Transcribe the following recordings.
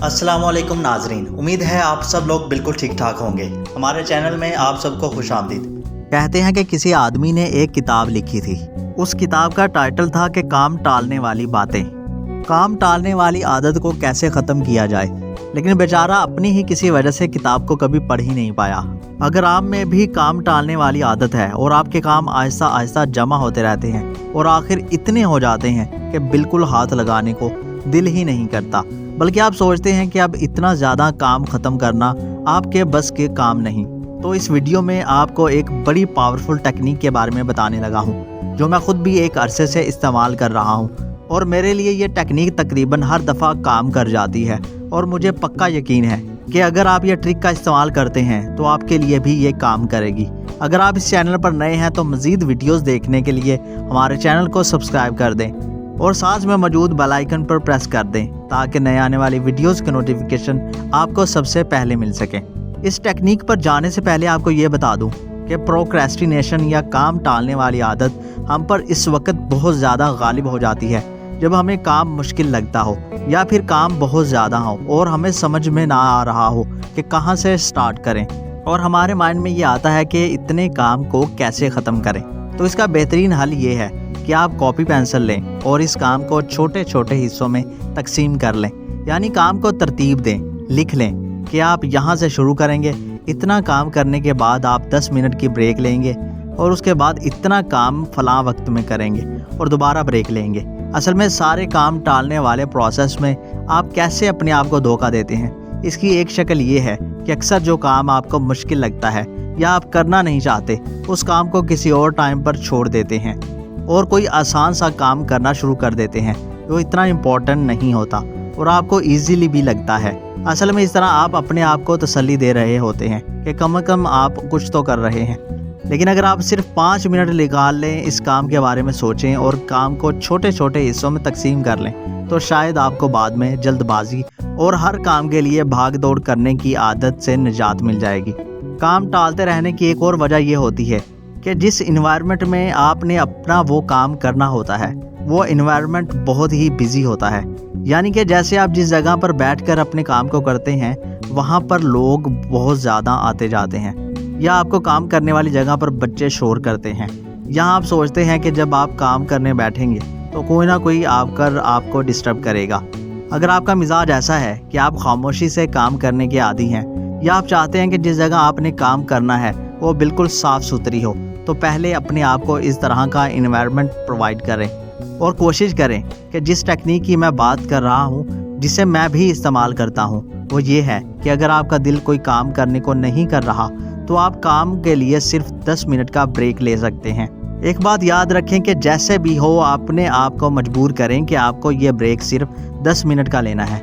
अस्सलाम वालेकुम नाजरीन, उम्मीद है आप सब लोग बिल्कुल ठीक ठाक होंगे। हमारे चैनल में आप सबको खुश आमदीद। कहते हैं कि किसी आदमी ने एक किताब लिखी थी। उस किताब का टाइटल था कि काम टालने वाली बातें, काम टालने वाली आदत को कैसे ख़त्म किया जाए। लेकिन बेचारा अपनी ही किसी वजह से किताब को कभी पढ़ ही नहीं पाया। अगर आप में भी काम टालने वाली आदत है और आपके काम आहिस्ता आहिस्ता जमा होते रहते हैं और आखिर इतने हो जाते हैं कि बिल्कुल हाथ लगाने को दिल ही नहीं करता, बल्कि आप सोचते हैं कि अब इतना ज़्यादा काम ख़त्म करना आपके बस के काम नहीं, तो इस वीडियो में आपको एक बड़ी पावरफुल टेक्निक के बारे में बताने लगा हूँ, जो मैं ख़ुद भी एक अरसे से इस्तेमाल कर रहा हूँ और मेरे लिए ये टेक्निक तकरीबन हर दफ़ा काम कर जाती है। और मुझे पक्का यकीन है कि अगर आप ये ट्रिक का इस्तेमाल करते हैं तो आपके लिए भी ये काम करेगी। अगर आप इस चैनल पर नए हैं तो मज़ीद वीडियोज़ देखने के लिए हमारे चैनल को सब्सक्राइब कर दें और साथ में मौजूद बेल आइकन पर प्रेस कर दें ताकि नए आने वाली वीडियोस के नोटिफिकेशन आपको सबसे पहले मिल सके। इस टेक्निक पर जाने से पहले आपको ये बता दूं कि प्रोक्रेस्टिनेशन या काम टालने वाली आदत हम पर इस वक्त बहुत ज़्यादा गालिब हो जाती है जब हमें काम मुश्किल लगता हो या फिर काम बहुत ज़्यादा हो और हमें समझ में ना आ रहा हो कि कहाँ से स्टार्ट करें, और हमारे माइंड में ये आता है कि इतने काम को कैसे ख़त्म करें। तो इसका बेहतरीन हल ये है कि आप कॉपी पेंसिल लें और इस काम को छोटे छोटे हिस्सों में तकसीम कर लें, यानी काम को तरतीब दें। लिख लें कि आप यहाँ से शुरू करेंगे, इतना काम करने के बाद आप 10 मिनट की ब्रेक लेंगे और उसके बाद इतना काम फ़लाँ वक्त में करेंगे और दोबारा ब्रेक लेंगे। असल में सारे काम टालने वाले प्रोसेस में आप कैसे अपने आप को धोखा देते हैं, इसकी एक शक्ल ये है कि अक्सर जो काम आपको मुश्किल लगता है या आप करना नहीं चाहते, उस काम को किसी और टाइम पर छोड़ देते हैं और कोई आसान सा काम करना शुरू कर देते हैं जो इतना इम्पोर्टेंट नहीं होता और आपको इजीली भी लगता है। असल में इस तरह आप अपने आप को तसल्ली दे रहे होते हैं कि कम से कम आप कुछ तो कर रहे हैं। लेकिन अगर आप सिर्फ 5 मिनट निकाल लें, इस काम के बारे में सोचें और काम को छोटे छोटे हिस्सों में तकसीम कर लें, तो शायद आपको बाद में जल्दबाजी और हर काम के लिए भाग दौड़ करने की आदत से निजात मिल जाएगी। काम टालते रहने की एक और वजह यह होती है कि जिस इन्वायरमेंट में आपने अपना वो काम करना होता है वो इन्वायरमेंट बहुत ही बिजी होता है। यानी कि जैसे आप जिस जगह पर बैठकर अपने काम को करते हैं वहाँ पर लोग बहुत ज़्यादा आते जाते हैं, या आपको काम करने वाली जगह पर बच्चे शोर करते हैं। यहाँ आप सोचते हैं कि जब आप काम करने बैठेंगे तो कोई ना कोई आकर आपको डिस्टर्ब करेगा। अगर आपका मिजाज ऐसा है कि आप खामोशी से काम करने के आदी हैं, या आप चाहते हैं कि जिस जगह आपने काम करना है वो बिल्कुल साफ़ सुथरी हो, तो पहले अपने आप को इस तरह का इन्वायरमेंट प्रोवाइड करें और कोशिश करें कि जिस टेक्निक की मैं बात कर रहा हूँ, जिसे मैं भी इस्तेमाल करता हूँ, वो ये है कि अगर आपका दिल कोई काम करने को नहीं कर रहा तो आप काम के लिए सिर्फ 10 मिनट का ब्रेक ले सकते हैं। एक बात याद रखें कि जैसे भी हो अपने आप को मजबूर करें कि आपको ये ब्रेक सिर्फ 10 मिनट का लेना है।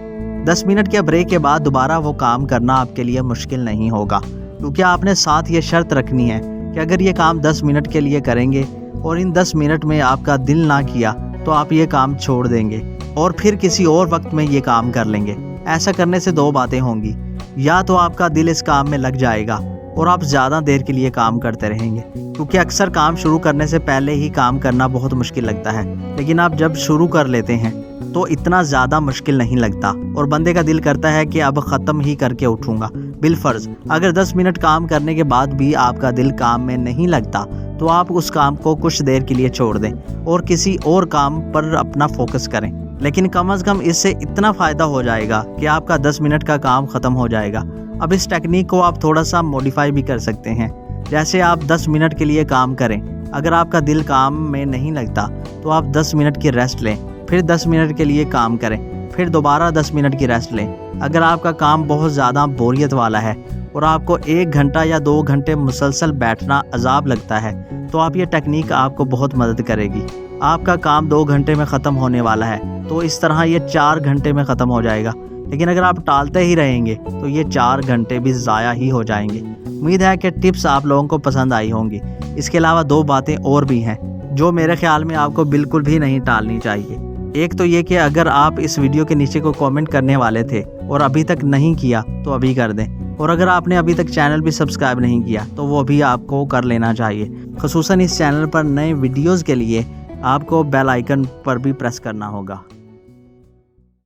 10 मिनट के ब्रेक के बाद दोबारा वो काम करना आपके लिए मुश्किल नहीं होगा, क्योंकि आपने साथ ये शर्त रखनी है कि अगर ये काम 10 मिनट के लिए करेंगे और इन 10 मिनट में आपका दिल ना किया तो आप ये काम छोड़ देंगे और फिर किसी और वक्त में ये काम कर लेंगे। ऐसा करने से 2 बातें होंगी, या तो आपका दिल इस काम में लग जाएगा और आप ज़्यादा देर के लिए काम करते रहेंगे, क्योंकि अक्सर काम शुरू करने से पहले ही काम करना बहुत मुश्किल लगता है, लेकिन आप जब शुरू कर लेते हैं तो इतना ज़्यादा मुश्किल नहीं लगता और बंदे का दिल करता है कि अब ख़त्म ही करके उठूँगा। बिलफर्ज अगर 10 मिनट काम करने के बाद भी आपका दिल काम में नहीं लगता तो आप उस काम को कुछ देर के लिए छोड़ दें और किसी और काम पर अपना फोकस करें। लेकिन कम से कम इससे इतना फ़ायदा हो जाएगा कि आपका 10 मिनट का काम ख़त्म हो जाएगा। अब इस टेक्निक को आप थोड़ा सा मॉडिफाई भी कर सकते हैं। जैसे आप 10 मिनट के लिए काम करें, अगर आपका दिल काम में नहीं लगता तो आप 10 मिनट की रेस्ट लें, फिर 10 मिनट के लिए काम करें, फिर दोबारा 10 मिनट की रेस्ट लें। अगर आपका काम बहुत ज़्यादा बोरियत वाला है और आपको 1 घंटा या 2 घंटे मुसलसल बैठना अजाब लगता है तो आप ये टेक्निक आपको बहुत मदद करेगी। आपका काम 2 घंटे में ख़त्म होने वाला है तो इस तरह ये 4 घंटे में ख़त्म हो जाएगा, लेकिन अगर आप टालते ही रहेंगे तो ये 4 घंटे भी ज़ाया ही हो जाएंगे। उम्मीद है कि टिप्स आप लोगों को पसंद आई होंगी। इसके अलावा 2 बातें और भी हैं जो मेरे ख्याल में आपको बिल्कुल भी नहीं टालनी चाहिए। एक तो ये कि अगर आप इस वीडियो के नीचे को कमेंट करने वाले थे और अभी तक नहीं किया तो अभी कर दें, और अगर आपने अभी तक चैनल भी सब्सक्राइब नहीं किया तो वो भी आपको कर लेना चाहिए। खुसूसन इस चैनल पर नए वीडियोज़ के लिए आपको बेल आइकन पर भी प्रेस करना होगा।